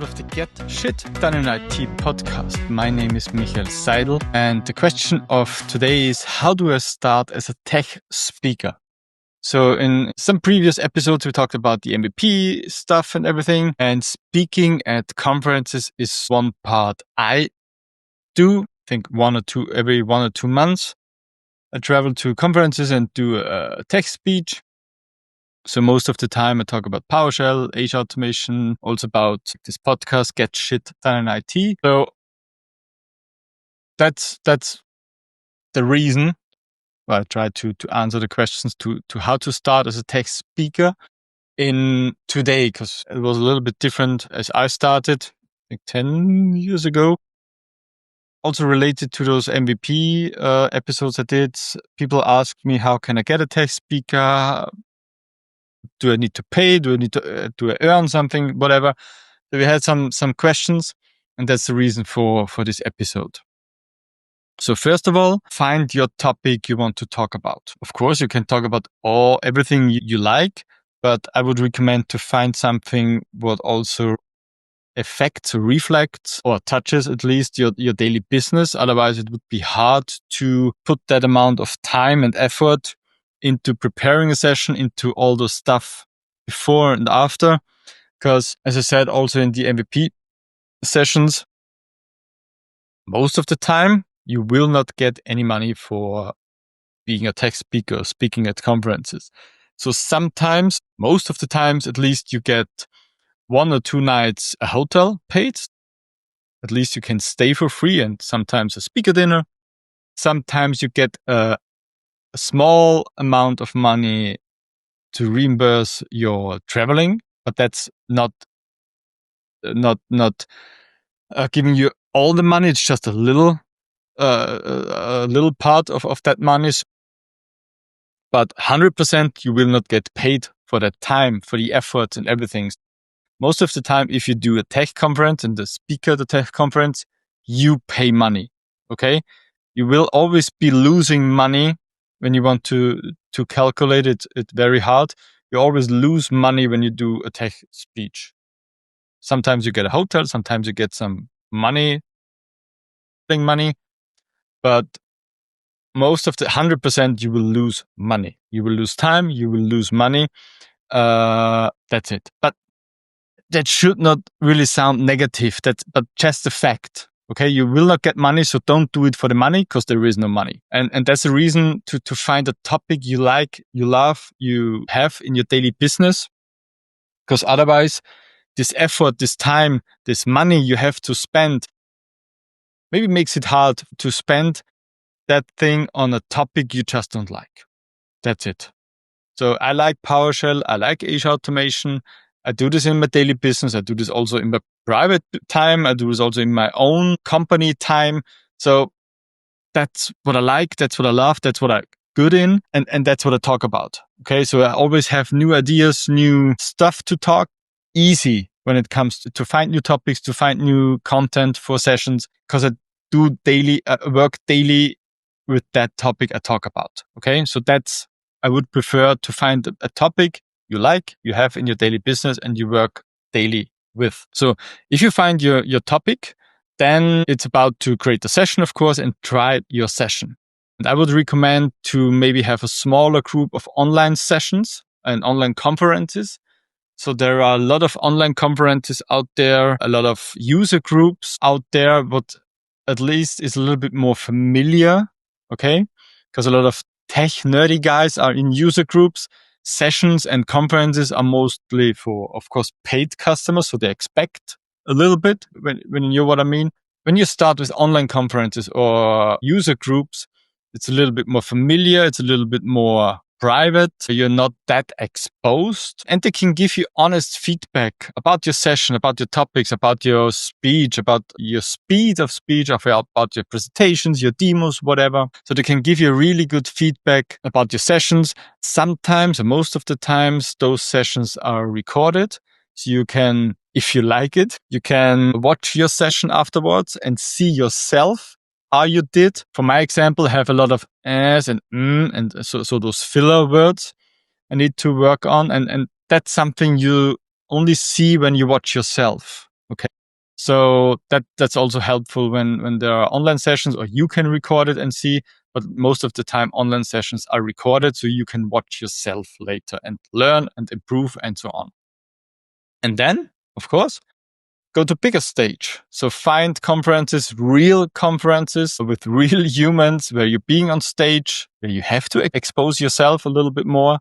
episode of the Get Shit Done in IT podcast. My name is Michael Seidel, and the question of today is, how do I start as a tech speaker? So in some previous episodes, we talked about the MVP stuff and everything, and speaking at conferences is one part I do. I think every 1 or 2 months, I travel to conferences and do a tech speech. So most of the time I talk about PowerShell, Azure automation, also about this podcast, Get Shit Done in IT. So that's the reason why I try to answer the questions to how to start as a tech speaker in today, because it was a little bit different as I started, I think 10 years ago. Also related to those MVP episodes I did, people asked me, how can I get a tech speaker? Do I need to pay? Do I earn something? Whatever. So we had some questions, and that's the reason for this episode. So first of all, find your topic you want to talk about. Of course, you can talk about everything you like, but I would recommend to find something what also affects, reflects, or touches at least your daily business. Otherwise, it would be hard to put that amount of time and effort into preparing a session, into all the stuff before and after. Because as I said, also in the MVP sessions, most of the time, you will not get any money for being a tech speaker or speaking at conferences. So sometimes, most of the times at least, you get 1 or 2 nights a hotel paid. At least you can stay for free, and sometimes a speaker dinner. Sometimes you get a small amount of money to reimburse your traveling, but that's not giving you all the money. It's just a little part of that money. But 100% you will not get paid for that time, for the effort and everything. Most of the time, if you do a tech conference and the speaker at the tech conference, you pay money. Okay, you will always be losing money when you want to calculate it very hard. You always lose money when you do a tech speech. Sometimes you get a hotel, sometimes you get some money, but most of the 100% you will lose money. You will lose time, you will lose money. That's it. But that should not really sound negative. But just the fact. Okay, you will not get money, so don't do it for the money, because there is no money. And that's the reason to find a topic you like, you love, you have in your daily business. Because otherwise, this effort, this time, this money you have to spend maybe makes it hard to spend that thing on a topic you just don't like. That's it. So I like PowerShell, I like Azure automation. I do this in my daily business. I do this also in my private time. I do this also in my own company time. So that's what I like. That's what I love. That's what I'm good in. And that's what I talk about. Okay. So I always have new ideas, new stuff to talk. Easy when it comes to find new topics, to find new content for sessions, because I do work daily with that topic I talk about. Okay. So I would prefer to find a topic you like, you have in your daily business, and you work daily with. So if you find your topic, then it's about to create a session, of course, and try your session. And I would recommend to maybe have a smaller group of online sessions and online conferences. So there are a lot of online conferences out there, a lot of user groups out there, but at least is a little bit more familiar. Okay. Because a lot of tech nerdy guys are in user groups. Sessions and conferences are mostly for, of course, paid customers. So they expect a little bit when you know what I mean. When you start with online conferences or user groups, it's a little bit more familiar. It's a little bit more private. You're not that exposed, and they can give you honest feedback about your session, about your topics, about your speech, about your speed of speech, about your presentations, your demos, whatever. So they can give you really good feedback about your sessions. Sometimes, or most of the times, those sessions are recorded. So you can, if you like it, you can watch your session afterwards and see yourself how you did. For my example, I have a lot of as and and so those filler words I need to work on, and that's something you only see when you watch yourself. Okay. So that's also helpful when there are online sessions, or you can record it and see, but most of the time online sessions are recorded so you can watch yourself later and learn and improve and so on. And then, of course, go to bigger stage. So find conferences, real conferences with real humans where you're being on stage, where you have to expose yourself a little bit more.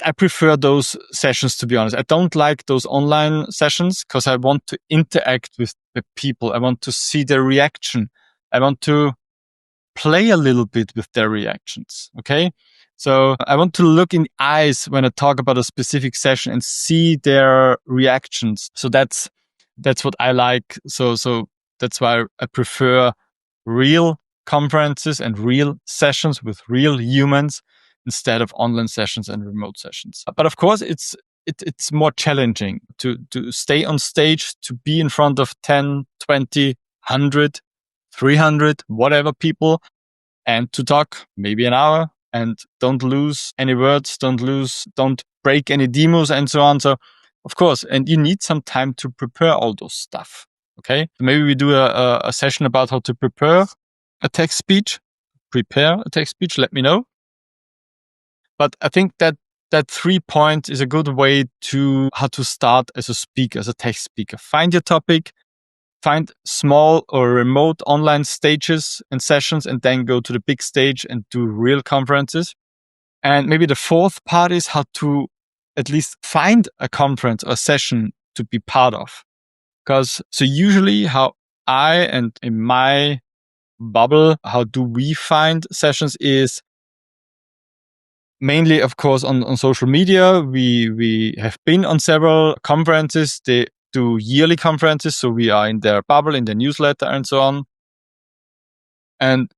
I prefer those sessions, to be honest. I don't like those online sessions because I want to interact with the people. I want to see their reaction. I want to play a little bit with their reactions. Okay. So I want to look in the eyes when I talk about a specific session and see their reactions. So that's what I like. So that's why I prefer real conferences and real sessions with real humans instead of online sessions and remote sessions. But of course, it's more challenging to stay on stage, to be in front of 10, 20, 100, 300, whatever people, and to talk maybe an hour and don't lose any words, don't break any demos and so on. So of course, and you need some time to prepare all those stuff. Okay. Maybe we do a session about how to prepare a text speech, let me know. But I think that 3 points is a good way to how to start as a speaker, as a text speaker. Find your topic, find small or remote online stages and sessions, and then go to the big stage and do real conferences. And maybe the fourth part is how to at least find a conference or session to be part of. Because so usually how I and in my bubble, how do we find sessions is mainly, of course, on social media. We have been on several conferences. They do yearly conferences, so we are in their bubble, in their newsletter and so on. And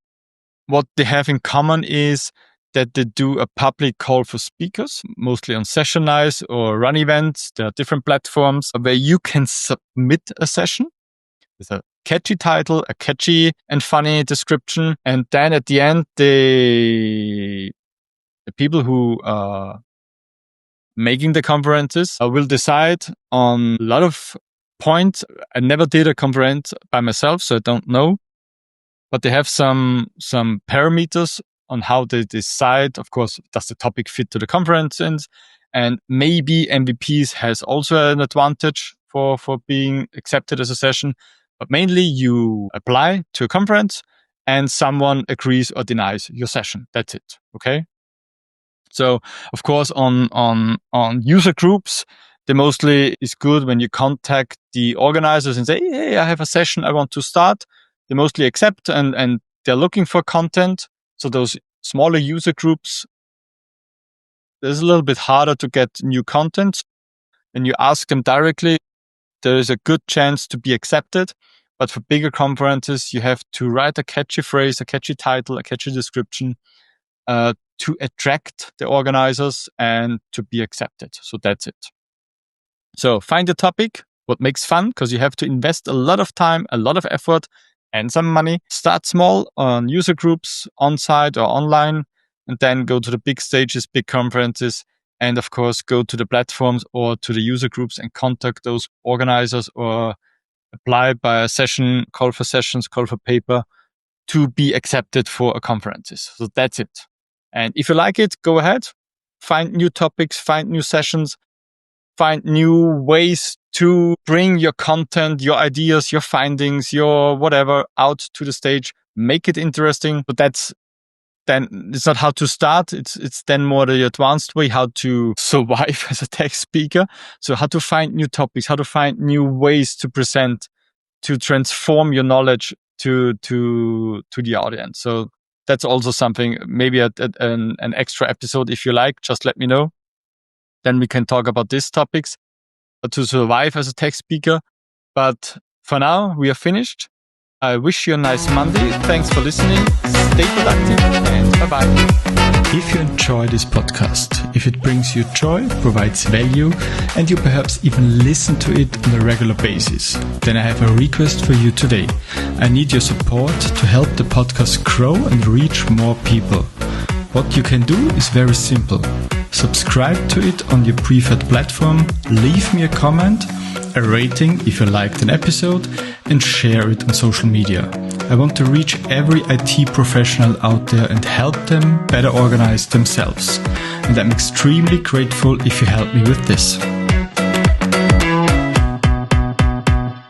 what they have in common is that they do a public call for speakers, mostly on Sessionize or Run Events. There are different platforms where you can submit a session with a catchy title, a catchy and funny description. And then at the end, the people who are making the conferences will decide on a lot of points. I never did a conference by myself, so I don't know. But they have some parameters on how they decide. Of course, does the topic fit to the conference? And maybe MVPs has also an advantage for being accepted as a session. But mainly you apply to a conference and someone agrees or denies your session. That's it. Okay. So of course on user groups, they mostly is good when you contact the organizers and say, hey, I have a session I want to start. They mostly accept and they're looking for content. So those smaller user groups, it's a little bit harder to get new content. When you ask them directly, there is a good chance to be accepted. But for bigger conferences, you have to write a catchy phrase, a catchy title, a catchy description to attract the organizers and to be accepted. So that's it. So find a topic, what makes fun, because you have to invest a lot of time, a lot of effort, and some money. Start small on user groups, on-site or online, and then go to the big stages, big conferences, and of course go to the platforms or to the user groups and contact those organizers or apply by a session, call for sessions, call for paper to be accepted for conferences. So that's it. And if you like it, go ahead, find new topics, find new sessions, find new ways to bring your content, your ideas, your findings, your whatever out to the stage, make it interesting. But that's then it's not how to start. It's then more the advanced way, how to survive as a text speaker. So how to find new topics, how to find new ways to present, to transform your knowledge to the audience. So that's also something, maybe an extra episode, if you like, just let me know. Then we can talk about these topics to survive as a text speaker. But for now, we are finished. I wish you a nice Monday. Thanks for listening. Stay productive and bye-bye. If you enjoy this podcast, if it brings you joy, provides value, and you perhaps even listen to it on a regular basis, then I have a request for you today. I need your support to help the podcast grow and reach more people. What you can do is very simple. subscribe to it on your preferred platform, leave me a comment, a rating if you liked an episode, and share it on social media. I want to reach every IT professional out there and help them better organize themselves. And I'm extremely grateful if you help me with this.